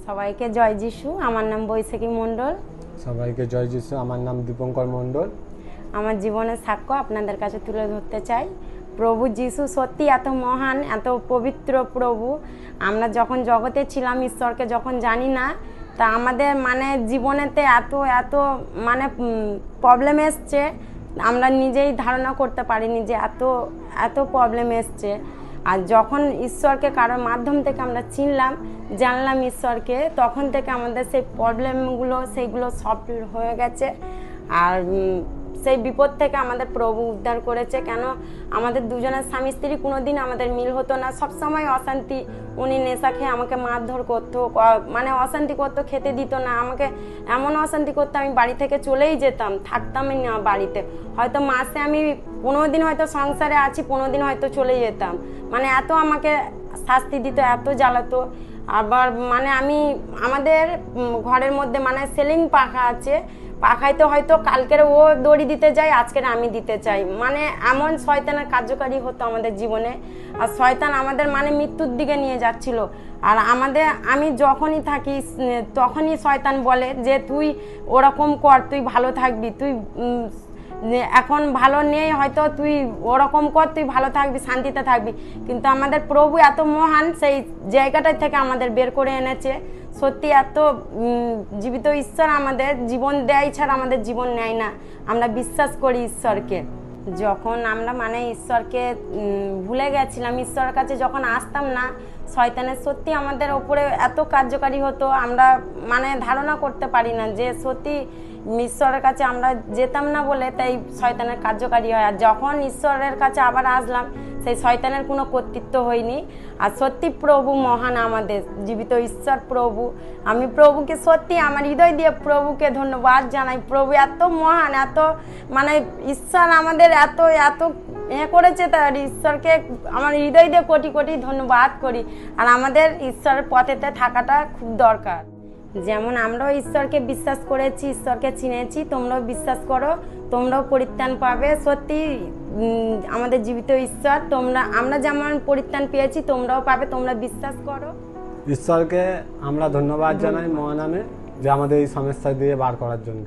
সবাইকে জয় যিশু। আমার নাম বৈশাখী মণ্ডল। সবাইকে জয় যিশু। আমার নাম দীপঙ্কর মণ্ডল। আমার জীবনের সাক্ষ্য আপনাদের কাছে তুলে ধরতে চাই। প্রভু যিশু সত্যি এত মহান, এত পবিত্র প্রভু। আমরা যখন জগতে ছিলাম, ঈশ্বরকে যখন জানি না, তা আমাদের জীবনেতে এত এত প্রবলেম এসছে, আমরা নিজেই ধারণা করতে পারিনি যে এত এত প্রবলেম এসছে। আর যখন ঈশ্বরকে কারোর মাধ্যম থেকে আমরা চিনলাম, জানলাম ঈশ্বরকে, তখন থেকে আমাদের সেই প্রবলেমগুলো সেইগুলো সলভ হয়ে গেছে। আর সেই বিপদ থেকে আমাদের প্রভু উদ্ধার করেছে। কেন আমাদের দুজনের স্বামী স্ত্রী কোনোদিন আমাদের মিল হতো না, সবসময় অশান্তি। উনি নেশা খেয়ে আমাকে মারধর করতো, অশান্তি করতো, খেতে দিত না আমাকে, এমন অশান্তি করতো আমি বাড়ি থেকে চলেই যেতাম, থাকতামই না বাড়িতে। হয়তো মাসে আমি 15 দিন হয়তো সংসারে আছি, 15 দিন হয়তো চলে যেতাম। এত আমাকে শাস্তি দিত, এত জ্বালাতো। আবার আমি আমাদের ঘরের মধ্যে সেলিং পাখা আছে, পাখায় তো হয়তো কালকের ও দড়ি দিতে যায়, আজকের আমি দিতে চাই। এমন শয়তানের কার্যকারী হতো আমাদের জীবনে। আর শয়তান আমাদের মৃত্যুর দিকে নিয়ে যাচ্ছিল। আর আমি যখনই থাকি তখনই শয়তান বলে যে তুই ওরকম কর, তুই ভালো থাকবি, তুই এখন ভালো নেই, হয়তো তুই ওরকম কর, তুই ভালো থাকবি, শান্তিতে থাকবি। কিন্তু আমাদের প্রভু এত মহান, সেই জায়গাটা থেকে আমাদের বের করে এনেছে। সত্যি এত জীবিত ঈশ্বর আমাদের জীবন দেয়, ছাড়া আমাদের জীবন নেয় না। আমরা বিশ্বাস করি ঈশ্বরকে। যখন আমরা ঈশ্বরকে ভুলে গেছিলাম, ঈশ্বরের কাছে যখন আসতাম না, শয়তানের সত্যি আমাদের ওপরে এত কার্যকারী হতো, আমরা ধারণা করতে পারি না যে সত্যি ঈশ্বরের কাছে আমরা যেতাম না বলে তাই শয়তানের কার্যকারী হয়। আর যখন ঈশ্বরের কাছে আবার আসলাম, সেই শয়তানের কোনো কর্তৃত্ব হয়নি। আর সত্যি প্রভু মহান, আমাদের জীবিত ঈশ্বর প্রভু। আমি প্রভুকে সত্যি আমার হৃদয় দিয়ে প্রভুকে ধন্যবাদ জানাই। প্রভু এত মহান, এত ঈশ্বর আমাদের এত এত করেছে, তার ঈশ্বরকে আমার হৃদয় দিয়ে কোটি কোটি ধন্যবাদ করি। আর আমাদের ঈশ্বরের পথেতে থাকাটা খুব দরকার। যেমন আমরাও ঈশ্বরকে বিশ্বাস করেছি, ঈশ্বরকে চিনেছি, তোমরাও বিশ্বাস করো, তোমরাও পরিত্রাণ পাবে। সত্যি আমাদের জীবিত ঈশ্বর, আমরা যেমন পরিত্রাণ পেয়েছি তোমরাও পাবে, তোমরা বিশ্বাস করো। ঈশ্বরকে আমরা ধন্যবাদ জানাই মহানামে, যে আমাদের এই সমস্যা দিয়ে বার করার জন্য।